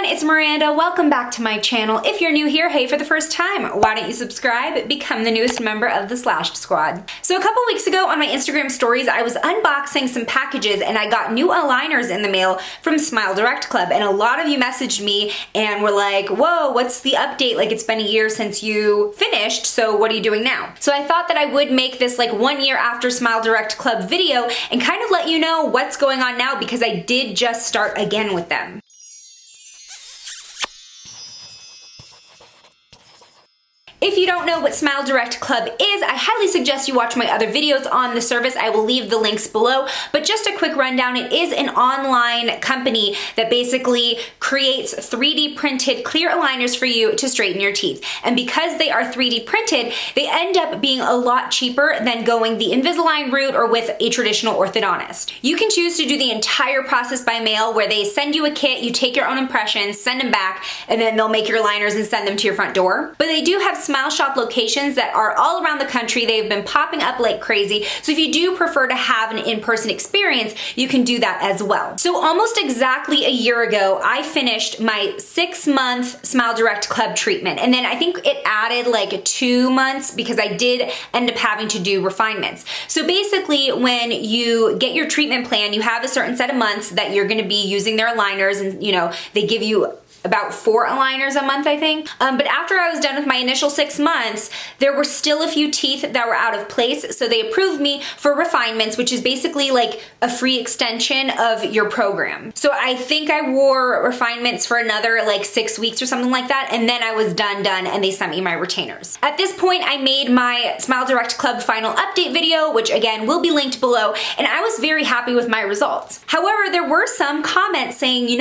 everyone, it's Miranda. Welcome back to my channel. If you're new here, hey, for the first time, why don't you subscribe? Become the newest member of the Slashed Squad. So a couple weeks ago on my Instagram stories, I was unboxing some packages and I got new aligners in the mail from SmileDirectClub, and a lot of you messaged me and were like, whoa, what's the update? Like, it's been a year since you finished, so what are you doing now? So I thought that I would make this like 1 year after SmileDirectClub video and kind of let you know what's going on now, because I did just start again with them. If you don't know what SmileDirectClub is, I highly suggest you watch my other videos on the service. I will leave the links below, but just a quick rundown, it is an online company that basically creates 3D printed clear aligners for you to straighten your teeth. And because they are 3D printed, they end up being a lot cheaper than going the Invisalign route or with a traditional orthodontist. You can choose to do the entire process by mail, where they send you a kit, you take your own impressions, send them back, and then they'll make your aligners and send them to your front door. But they do have Smile Shop locations that are all around the country. They've been popping up like crazy. So if you do prefer to have an in-person experience, you can do that as well. So almost exactly a year ago, I finished my 6-month SmileDirectClub treatment. And then I think it added like 2 months because I did end up having to do refinements. So basically, when you get your treatment plan, you have a certain set of months that you're gonna be using their aligners, and they give you about 4 aligners a month, I think. But after I was done with my initial 6 months, there were still a few teeth that were out of place, so they approved me for refinements, which is basically like a free extension of your program. So I think I wore refinements for another like 6 weeks or something like that, and then I was done, and they sent me my retainers. At this point, I made my SmileDirectClub final update video, which again will be linked below, and I was very happy with my results. However, there were some comments saying,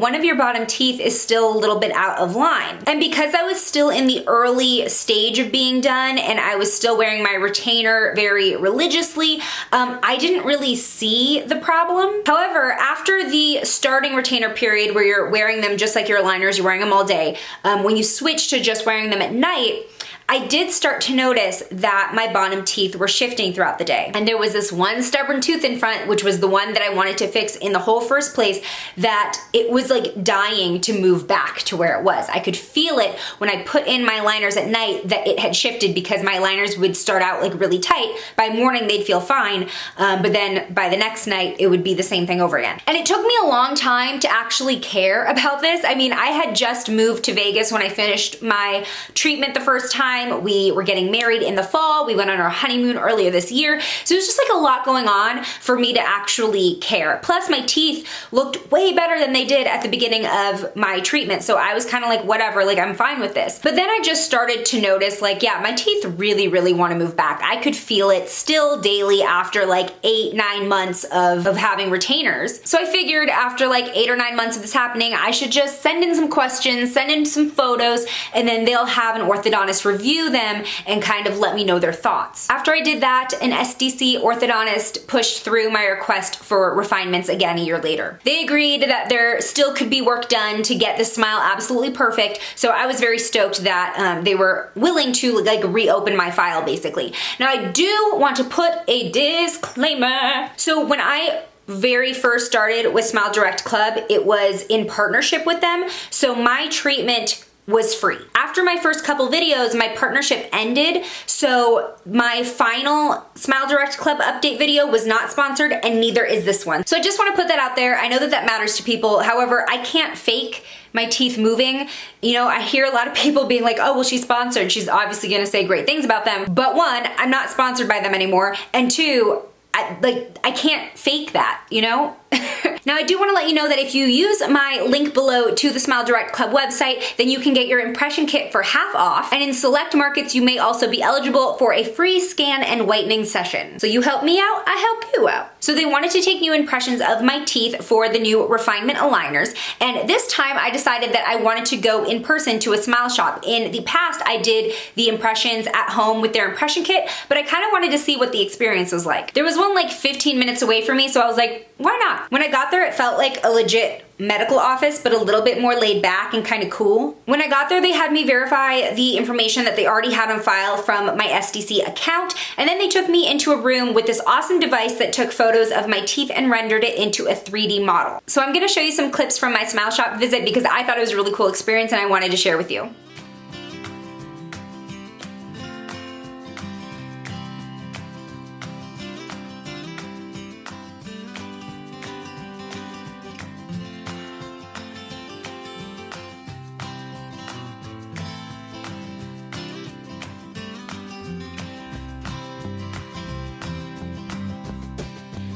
one of your bottom teeth is still a little bit out of line. And because I was still in the early stage of being done and I was still wearing my retainer very religiously, I didn't really see the problem. However, after the starting retainer period, where you're wearing them just like your aligners, you're wearing them all day, when you switch to just wearing them at night, I did start to notice that my bottom teeth were shifting throughout the day. And there was this one stubborn tooth in front, which was the one that I wanted to fix in the whole first place, that it was like dying to move back to where it was. I could feel it when I put in my liners at night that it had shifted, because my liners would start out like really tight. By morning, they'd feel fine, but then by the next night, it would be the same thing over again. And it took me a long time to actually care about this. I mean, I had just moved to Vegas when I finished my treatment the first time. We were getting married in the fall. We went on our honeymoon earlier this year. So it was just like a lot going on for me to actually care. Plus, my teeth looked way better than they did at the beginning of my treatment. So I was kind of like, whatever, like I'm fine with this. But then I just started to notice like, yeah, my teeth really, really want to move back. I could feel it still daily after like 8-9 months of having retainers. So I figured after like 8 or 9 months of this happening, I should just send in some questions, send in some photos, and then they'll have an orthodontist review them and kind of let me know their thoughts. After I did that, an SDC orthodontist pushed through my request for refinements again a year later. They agreed that there still could be work done to get the smile absolutely perfect, so I was very stoked that they were willing to like reopen my file basically. Now I do want to put a disclaimer. So when I very first started with SmileDirectClub, it was in partnership with them, so my treatment was free. After my first couple videos, my partnership ended, so my final SmileDirectClub update video was not sponsored, and neither is this one. So I just want to put that out there. I know that that matters to people. However, I can't fake my teeth moving. I hear a lot of people being like, oh, well, she's sponsored. She's obviously gonna say great things about them. But 1, I'm not sponsored by them anymore, and 2, I can't fake that, Now, I do want to let you know that if you use my link below to the SmileDirectClub website, then you can get your impression kit for half off. And in select markets, you may also be eligible for a free scan and whitening session. So you help me out, I help you out. So they wanted to take new impressions of my teeth for the new refinement aligners. And this time I decided that I wanted to go in person to a smile shop. In the past, I did the impressions at home with their impression kit, but I kind of wanted to see what the experience was like. There was one like 15 minutes away from me, so I was like, why not? When I got there, it felt like a legit medical office, but a little bit more laid back and kind of cool. When I got there, they had me verify the information that they already had on file from my SDC account, and then they took me into a room with this awesome device that took photos of my teeth and rendered it into a 3D model. So I'm gonna show you some clips from my Smile Shop visit because I thought it was a really cool experience and I wanted to share with you.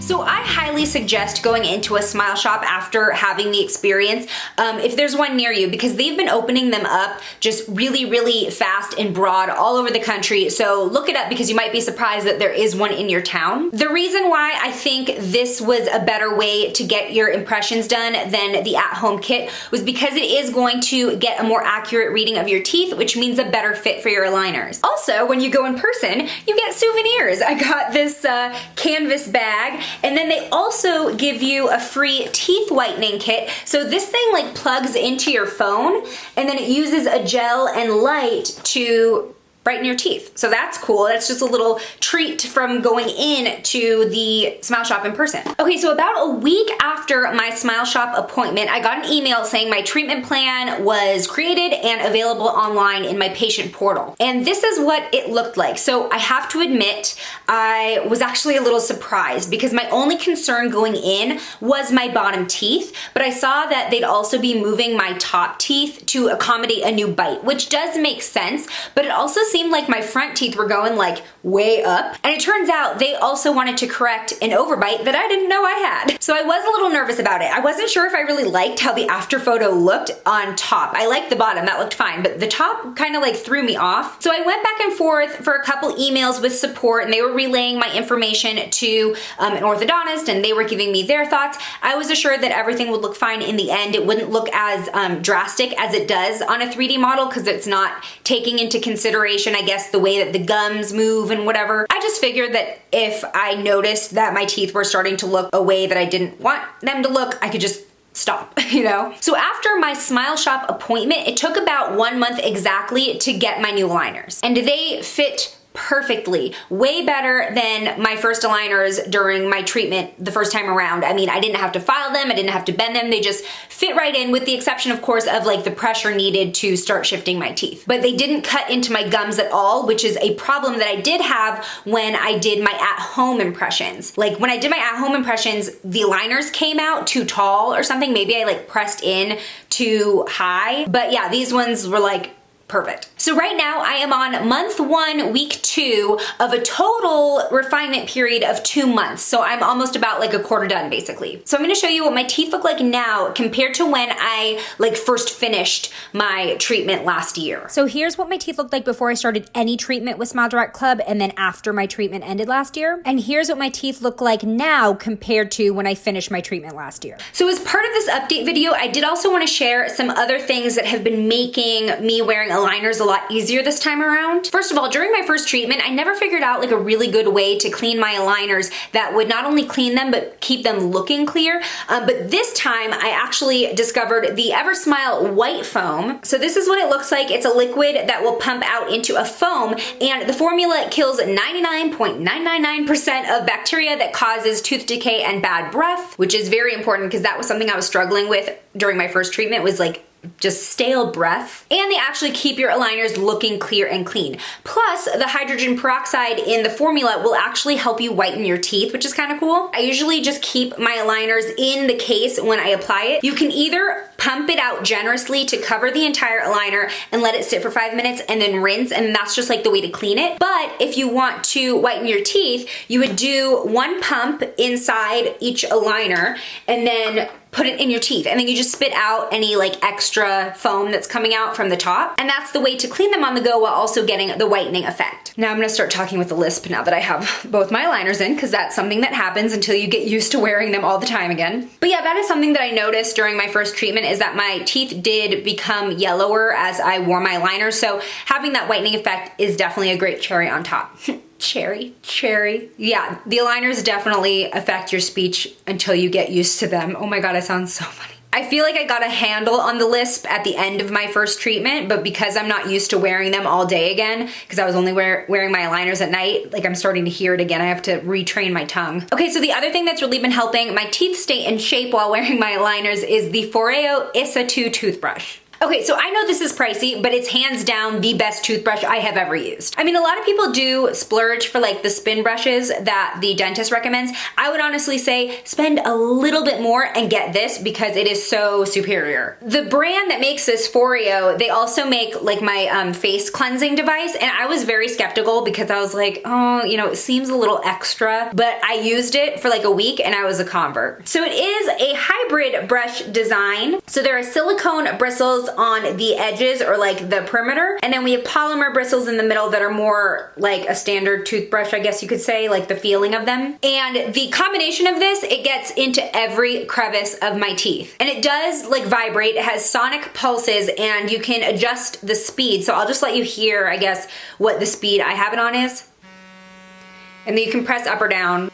So I highly suggest going into a Smile Shop after having the experience, if there's one near you, because they've been opening them up just really, really fast and broad all over the country. So look it up because you might be surprised that there is one in your town. The reason why I think this was a better way to get your impressions done than the at-home kit was because it is going to get a more accurate reading of your teeth, which means a better fit for your aligners. Also, when you go in person, you get souvenirs. I got this canvas bag, and then they also give you a free teeth whitening kit. So this thing like plugs into your phone, and then it uses a gel and light to brighten your teeth. So that's cool. That's just a little treat from going in to the Smile Shop in person. Okay, so about a week after my Smile Shop appointment, I got an email saying my treatment plan was created and available online in my patient portal. And this is what it looked like. So I have to admit, I was actually a little surprised because my only concern going in was my bottom teeth, but I saw that they'd also be moving my top teeth to accommodate a new bite, which does make sense, but it also seemed like my front teeth were going like way up. And it turns out they also wanted to correct an overbite that I didn't know I had. So I was a little nervous about it. I wasn't sure if I really liked how the after photo looked on top. I liked the bottom, that looked fine, but the top kind of like threw me off. So I went back and forth for a couple emails with support, and they were relaying my information to an orthodontist, and they were giving me their thoughts. I was assured that everything would look fine in the end. It wouldn't look as drastic as it does on a 3D model because it's not taking into consideration, I guess, the way that the gums move and whatever. I just figured that if I noticed that my teeth were starting to look a way that I didn't want them to look, I could just stop, you know? So after my Smile Shop appointment, it took about 1 month exactly to get my new aligners. And they fit perfectly, way better than my first aligners during my treatment the first time around. I mean, I didn't have to file them, I didn't have to bend them, they just fit right in, with the exception, of course, of like the pressure needed to start shifting my teeth. But they didn't cut into my gums at all, which is a problem that I did have when I did my at-home impressions. Like when I did my at-home impressions, the aligners came out too tall or something. Maybe I like pressed in too high. But yeah, these ones were like perfect. So right now I am on month 1, week 2 of a total refinement period of 2 months. So I'm almost about like a quarter done basically. So I'm gonna show you what my teeth look like now compared to when I like first finished my treatment last year. So here's what my teeth looked like before I started any treatment with SmileDirectClub, and then after my treatment ended last year. And here's what my teeth look like now compared to when I finished my treatment last year. So as part of this update video, I did also want to share some other things that have been making me wearing aligners a lot easier this time around. First of all, during my first treatment, I never figured out like a really good way to clean my aligners that would not only clean them, but keep them looking clear. But this time I actually discovered the EverSmile white foam. So this is what it looks like. It's a liquid that will pump out into a foam, and the formula kills 99.999% of bacteria that causes tooth decay and bad breath, which is very important because that was something I was struggling with during my first treatment, was like just stale breath. And they actually keep your aligners looking clear and clean. Plus, the hydrogen peroxide in the formula will actually help you whiten your teeth, which is kind of cool. I usually just keep my aligners in the case when I apply it. You can either pump it out generously to cover the entire aligner and let it sit for 5 minutes and then rinse, and that's just like the way to clean it. But if you want to whiten your teeth, you would do 1 pump inside each aligner and then put it in your teeth, and then you just spit out any like extra foam that's coming out from the top. And that's the way to clean them on the go while also getting the whitening effect. Now I'm gonna start talking with a lisp now that I have both my aligners in, because that's something that happens until you get used to wearing them all the time again. But yeah, that is something that I noticed during my first treatment, is that my teeth did become yellower as I wore my aligners. So having that whitening effect is definitely a great cherry on top. Cherry. Yeah, the aligners definitely affect your speech until you get used to them. Oh my God, I sound so funny. I feel like I got a handle on the lisp at the end of my first treatment, but because I'm not used to wearing them all day again, because I was only wearing my aligners at night, like I'm starting to hear it again. I have to retrain my tongue. Okay, so the other thing that's really been helping my teeth stay in shape while wearing my aligners is the Foreo Issa 2 toothbrush. Okay, so I know this is pricey, but it's hands down the best toothbrush I have ever used. I mean, a lot of people do splurge for like the spin brushes that the dentist recommends. I would honestly say spend a little bit more and get this because it is so superior. The brand that makes this, Foreo, they also make like my face cleansing device, and I was very skeptical because I was like, oh, you know, it seems a little extra, but I used it for like a week and I was a convert. So it is a hybrid brush design. So there are silicone bristles on the edges or like the perimeter, and then we have polymer bristles in the middle that are more like a standard toothbrush, I guess you could say, like the feeling of them. And the combination of this, it gets into every crevice of my teeth, and it does like vibrate. It has sonic pulses and you can adjust the speed. So I'll just let you hear, I guess, what the speed I have it on is, and then you can press up or down.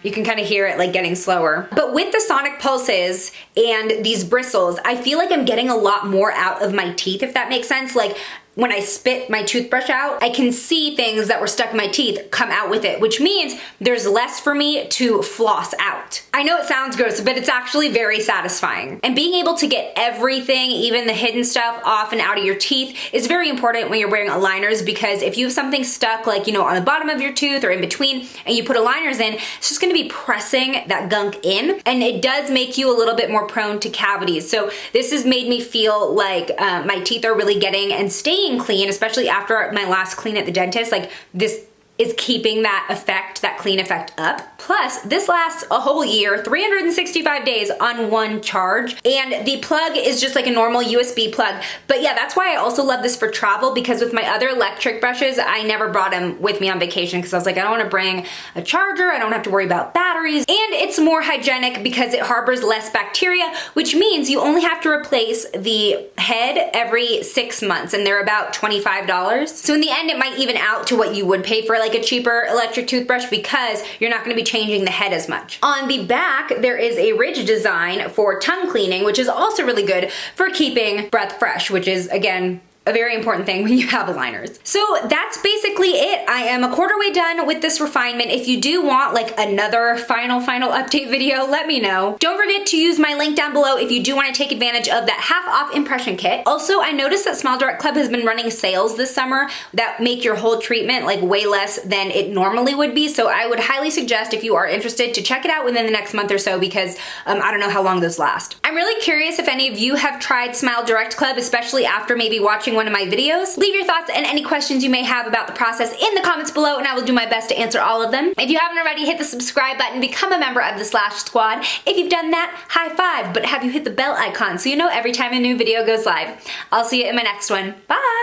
You can kind of hear it like getting slower. But with the sonic pulses and these bristles, I feel like I'm getting a lot more out of my teeth, if that makes sense. Like when I spit my toothbrush out, I can see things that were stuck in my teeth come out with it, which means there's less for me to floss out. I know it sounds gross, but it's actually very satisfying. And being able to get everything, even the hidden stuff, off and out of your teeth is very important when you're wearing aligners, because if you have something stuck, like, you know, on the bottom of your tooth or in between, and you put aligners in, it's just gonna be pressing that gunk in, and it does make you a little bit more prone to cavities. So this has made me feel like my teeth are really getting and staying clean, especially after my last clean at the dentist. Like this is keeping that effect, that clean effect up. Plus, this lasts a whole year, 365 days on one charge. And the plug is just like a normal USB plug. But yeah, that's why I also love this for travel, because with my other electric brushes, I never brought them with me on vacation because I was like, I don't want to bring a charger. I don't have to worry about batteries. And it's more hygienic because it harbors less bacteria, which means you only have to replace the head every 6 months, and they're about $25. So in the end, it might even out to what you would pay for like a cheaper electric toothbrush, because you're not going to be changing the head as much. On the back, there is a ridge design for tongue cleaning, which is also really good for keeping breath fresh, which is, again, a very important thing when you have aligners. So that's basically it. I am a quarter way done with this refinement. If you do want like another final update video, let me know. Don't forget to use my link down below if you do want to take advantage of that half-off impression kit. Also, I noticed that SmileDirectClub has been running sales this summer that make your whole treatment like way less than it normally would be. So I would highly suggest, if you are interested, to check it out within the next month or so, because I don't know how long those last. I'm really curious if any of you have tried SmileDirectClub, especially after maybe watching one of my videos. Leave your thoughts and any questions you may have about the process in the comments below, and I will do my best to answer all of them. If you haven't already, hit the subscribe button, become a member of the Slash Squad. If you've done that, high five, but have you hit the bell icon so you know every time a new video goes live. I'll see you in my next one. Bye!